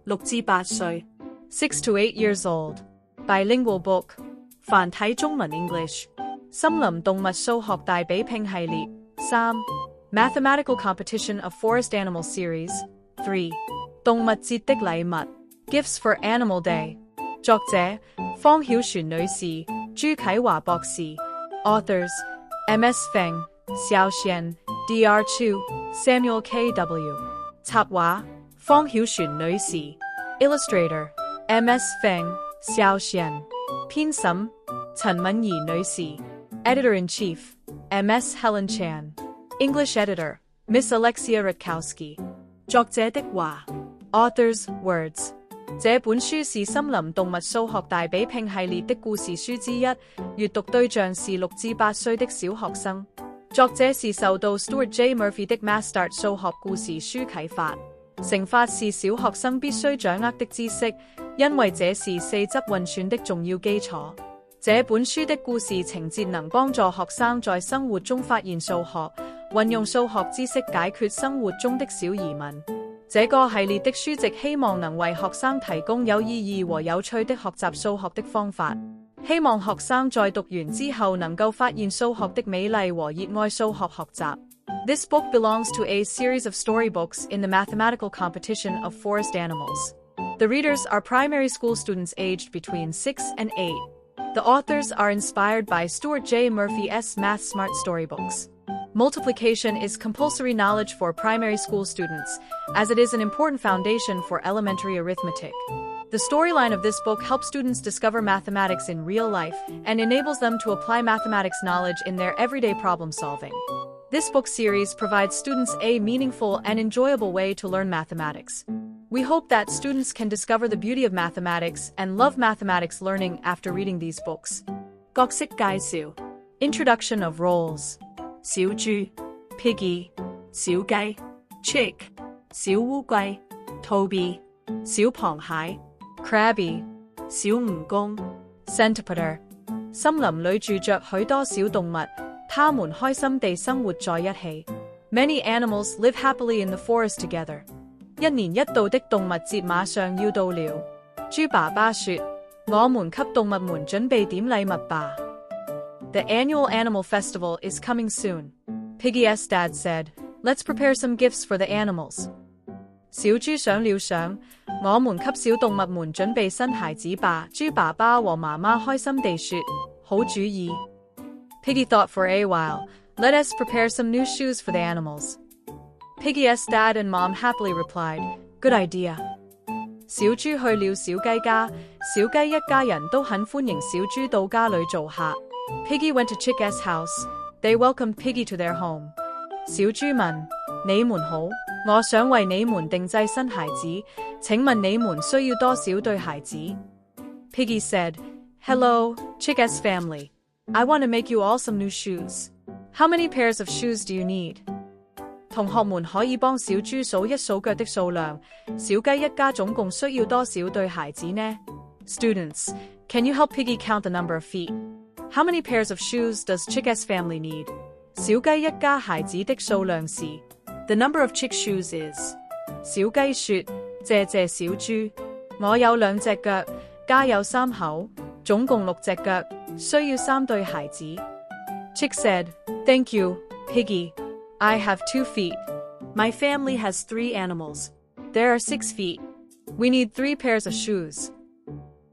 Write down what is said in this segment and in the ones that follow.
6至8歲 6 to 8 years old. Bilingual book. 繁體中文 English. 森林動物數學大比拼系列 3. Mathematical Competition of Forest Animal Series 3. 動物節的禮物 Gifts for Animal Day. 作者方曉璇女士、朱啟華博士 Authors MS Feng, Xiao Xian, DR2, Samuel K.W. 插畫方曉璇女士 Illustrator MS Feng, Xiao Xian. 編審陳敏儀女士 Editor-in-Chief MS Helen Chan. English Editor Miss Alexia Rutkowski. 作者的話 Authors words. 這本書是森林動物數學大比拼系列的故事書之一，閱讀對象是6至8歲的小學生。作者是受到 Stuart J. Murphy 的 Math Start 數學故事書啟發。乘法是小學生必須掌握的知識，因為這是四則運算的重要基礎。這本書的故事情節能幫助學生在生活中發現數學，運用數學知識解決生活中的小疑問。這個系列的書籍希望能為學生提供有意義和有趣的學習數學的方法，希望學生在讀完之後能夠發現數學的美麗和熱愛數學學習。This book belongs to a series of storybooks in the mathematical competition of forest animals. The readers are primary school students aged between 6 and 8. The authors are inspired by Stuart J. Murphy's Math Smart storybooks. Multiplication is compulsory knowledge for primary school students, as it is an important foundation for elementary arithmetic. The storyline of this book helps students discover mathematics in real life and enables them to apply mathematics knowledge in their everyday problem solving. This book series provides students a meaningful and enjoyable way to learn mathematics. We hope that students can discover the beauty of mathematics and love mathematics learning after reading these books. 角色介紹 Introduction of roles. 小豬 Piggy, 小雞 Chick, 小烏龜 Toby, 小螃蟹 Crabby, 小蜈蚣 Centipeder. 森林裏住着許多小動物，它們開心地生活在一起。Many animals live happily in the forest together. 一年一度的動物節馬上要到了。豬爸爸說：我們給動物們準備點禮物吧。The annual animal festival is coming soon. Piggy's dad said, Let's prepare some gifts for the animals. 小豬想了想，我們給小動物們準備新鞋子吧。豬爸爸和媽媽開心地說：好主意。Piggy thought for a while. Let us prepare some new shoes for the animals. Piggy's dad and mom happily replied, Good idea. 小豬去了小雞家，小雞一家人都很歡迎小豬到家裏做客。Piggy went to Chick's house. They welcomed Piggy to their home. 小豬問：你們好，我想為你們定製新鞋子，請問你們需要多少對鞋子？ Piggy said, Hello, Chick's family. I want to make you all some new shoes. How many pairs of shoes do you need? 同學們可以幫小豬數一數腳的數量，小雞一家總共需要多少對鞋子呢？ Students, can you help Piggy count the number of feet? How many pairs of shoes does Chick's family need? 小雞一家鞋子的數量是 The number of chick shoes is 小雞說：謝謝小豬，我有2隻腳，家有3口，總共6隻腳，需要3對鞋子。Chick said, Thank you, Piggy. I have 2 feet. My family has 3 animals. There are 6 feet. We need 3 pairs of shoes.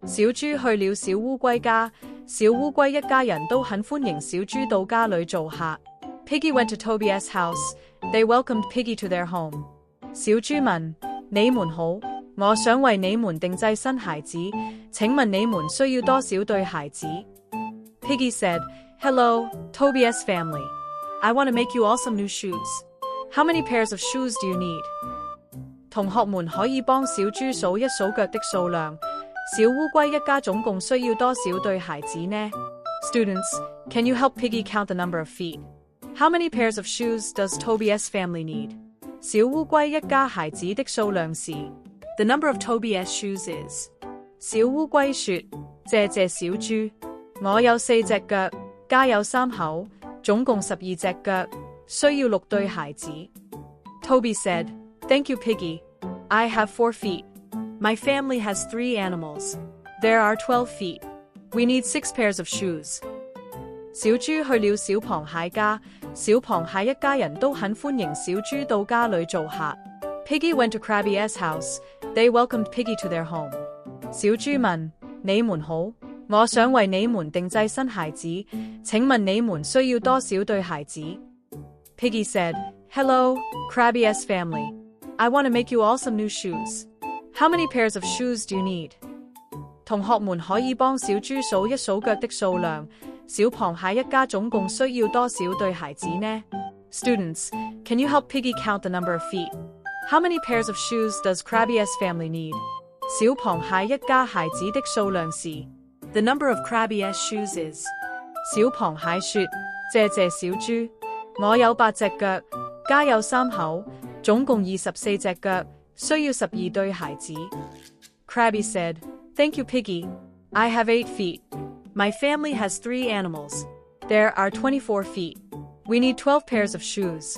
小豬去了小烏龜家，小烏龜一家人都很歡迎小豬到家裏做客。Piggy went to Toby's house. They welcomed Piggy to their home. 小豬問：你們好，我想為你們定製新鞋子，請問你們需要多少對鞋子？ Piggy said, Hello, Toby's family. I want to make you all some new shoes. How many pairs of shoes do you need? 同學們可以幫小豬數一數腳的數量，小烏龜一家總共需要多少對鞋子呢？ Students, can you help Piggy count the number of feet? How many pairs of shoes does Toby's family need? 小烏龜一家孩子的數量是 The number of Toby's shoes is 小烏龜說：謝謝小豬，我有4隻腳，家有3口，總共12隻腳，需要6對鞋子。Toby said, Thank you, Piggy. I have 4 feet. My family has 3 animals. There are 12 feet. We need 6 pairs of shoes. 小豬去了小螃蟹家，小螃蟹一家人都很歡迎小豬到家裏做客。Piggy went to Krabby's house. They welcomed Piggy to their home. 小豬問：你們好，我想為你們定製新鞋子，請問你們需要多少對鞋子？ Piggy said, Hello, Krabby's family. I want to make you all some new shoes. How many pairs of shoes do you need? 同學們可以幫小豬數一數腳的數量。小螃蟹一家總共需要多少對鞋子呢？ Students, can you help Piggy count the number of feet? How many pairs of shoes does Krabby's family need? 小螃蟹一家鞋子的數量是 The number of Krabby's shoes is. 小螃蟹說：謝謝小豬，我有8隻腳，家有3口，總共24隻腳，需要12對鞋子。Krabby said, Thank you, Piggy. I have 8 feet. My family has 3 animals. There are 24 feet. We need 12 pairs of shoes.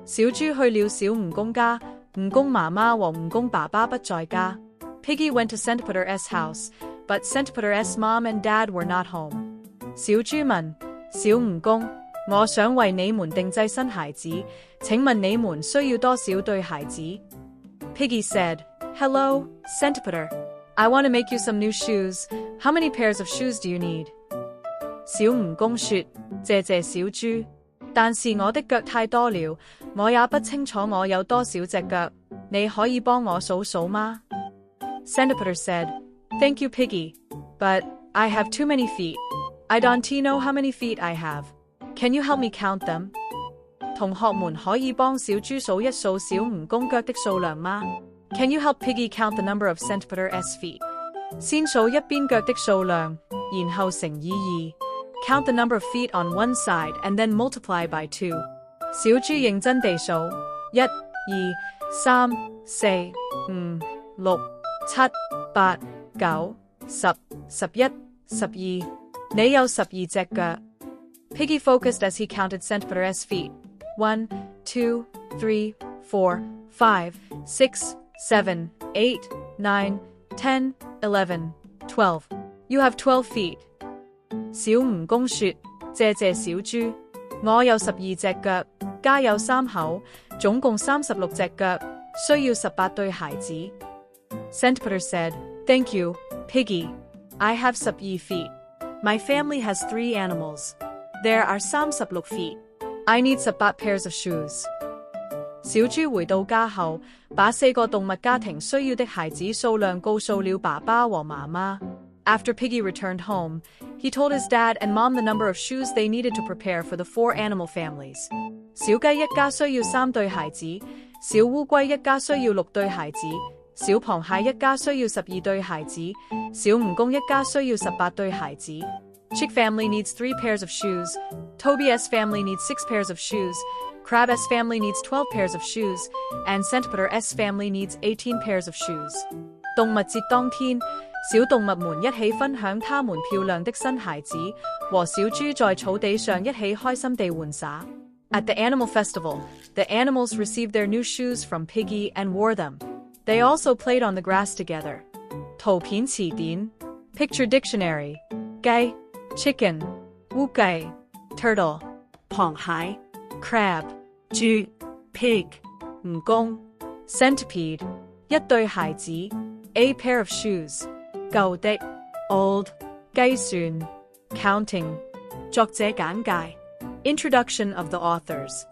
小豬去了小蜈蚣家，蜈蚣媽媽和蜈蚣爸爸不在家。Piggy went to Centipeder's house, but Centipeder's mom and dad were not home. 小豬問：小蜈蚣，我想為你們定製新鞋子，請問你們需要多少對鞋子？ Piggy said, Hello, Centipeder. I want to make you some new shoes. How many pairs of shoes do you need? 小蜈蚣說：謝謝小豬，但是我的腳太多了，我也不清楚我有多少隻腳，你可以幫我數數嗎？ Centipeder said, Thank you, Piggy, but I have too many feet. I don't know how many feet I have. Can you help me count them? 同學們可以幫小豬數一數小蜈蚣腳的數量嗎？ Can you help Piggy count the number of Centipeder's feet? 先數一邊腳的數量，然後乘以2。Count the number of feet on one side and then multiply by 2. 小豬認真地數1、2、3、4、5、6、7、8、9、10、11、12。你有12隻腳。Piggy focused as he counted Centipeder's feet. 1, 2, 3, 4, 5, 6, 7, 8, 9, 10, 11, 12. You have 12 feet. 小蜈蚣說：謝謝小豬，我有12隻腳，家有3口，總共36隻腳，需要18對鞋子。Centipeder said, Thank you, Piggy. I have 12 feet. My family has 3 animals. There are 36 feet. I need 18 pairs of shoes. 小豬回到家後，把4個動物家庭需要的鞋子數量告訴了爸爸和媽媽。After Piggy returned home, he told his dad and mom the number of shoes they needed to prepare for the 4 animal families. 小雞一家需要3對鞋子，小烏龜一家需要6對鞋子，小螃蟹一家需要12對鞋子，小蜈蚣一家需要18對鞋子。Chick family needs 3 pairs of shoes. Toby's family needs 6 pairs of shoes. Crab's family needs 12 pairs of shoes. And Centipeder's family needs 18 pairs of shoes. 動物節當天，小動物們一起分享他們漂亮的新鞋子，和小豬在草地上一起開心地玩耍。At the animal festival, the animals received their new shoes from Piggy and wore them. They also played on the grass together. 圖片詞典 Picture Dictionary 雞 Chicken 烏雞 Turtle 螃蟹 Crab 豬 Pig 蜈蚣 Centipede 一對鞋子 A pair of shoes 舊的 Old 計算 Counting 作者簡介 Introduction of the authors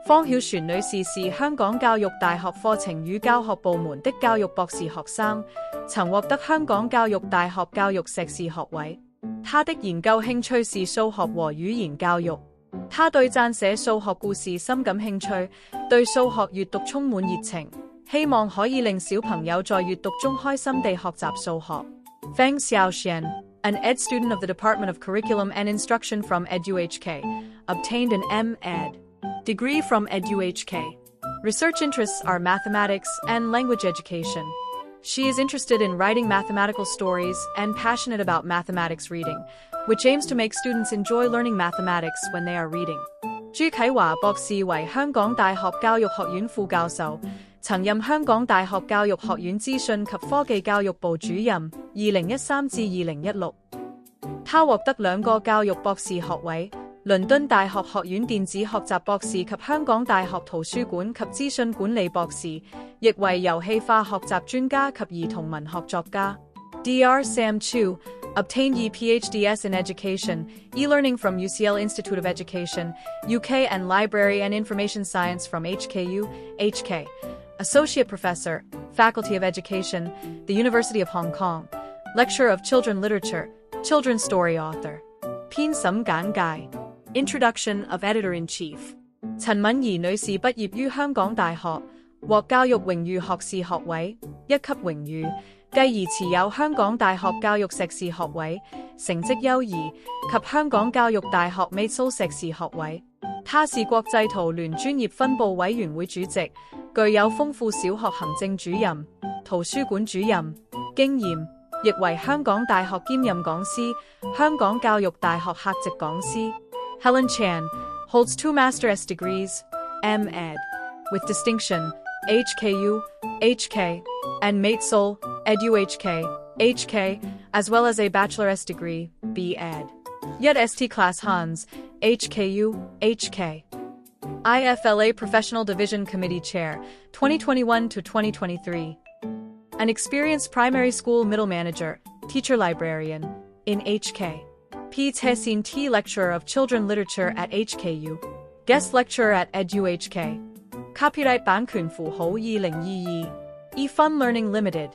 方曉璇女士是香港教育大學課程與教學部門的教育博士學生，曾獲得香港教育大學教育碩士學位。她的研究興趣是數學和語言教育。她對撰寫數學故事深感興趣，對數學閱讀充滿熱情，希望可以令小朋友在閱讀中開心地學習數學。Feng Xiaoxian, an ed student of the Department of Curriculum and Instruction from EduHK, obtained an M.Ed. degree from EduHK. Research interests are mathematics and language education. She is interested in writing mathematical stories and passionate about mathematics reading, which aims to make students enjoy learning mathematics when they are reading. 朱啟華博士為香港大學教育學院副教授，曾任香港大學教育學院資訊及科技教育部主任2013至2016。他獲得2個教育博士學位，倫敦大學學院電子學習博士及香港大學圖書館及資訊管理博士，亦為遊戲化學習專家及兒童文學作家。Dr. Sam Chu obtained a PhD in Education, E-Learning from UCL Institute of Education, UK and Library and Information Science from HKU, HK. Associate Professor, Faculty of Education, the University of Hong Kong. Lecturer of Children Literature, Children's Story Author. 編審簡介 Introduction of Editor-in-Chief 陳敏儀女士畢業於香港大學，獲教育榮譽學士學位1級榮譽，繼而持有香港大學教育碩士學位，成績優異及香港教育大學美蘇碩士學位。他是國際圖聯專業分部委員會主席，具有豐富小學行政主任、圖書館主任經驗，亦為香港大學兼任講師、香港教育大學客席講師。Helen Chan holds 2 Master's degrees, M.Ed. with distinction, HKU, HK, and Maitseoul, Edu-HK, HK, as well as a Bachelor's degree, B.Ed. Yet St. Class Hans, HKU, HK. IFLA Professional Division Committee Chair, 2021 to 2023. An experienced primary school middle manager, teacher librarian, in HK. P. Tessin T. Lecturer of Children Literature at HKU. Guest Lecturer at Edu-HK. Copyright 版權符號2022 eFun Learning Limited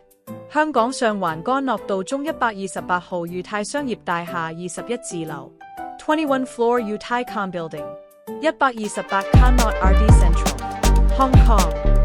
香港上環干諾道中128號裕泰商業大廈21字樓21 floor Utai Con Building 128 Con Knot RD Central Hong Kong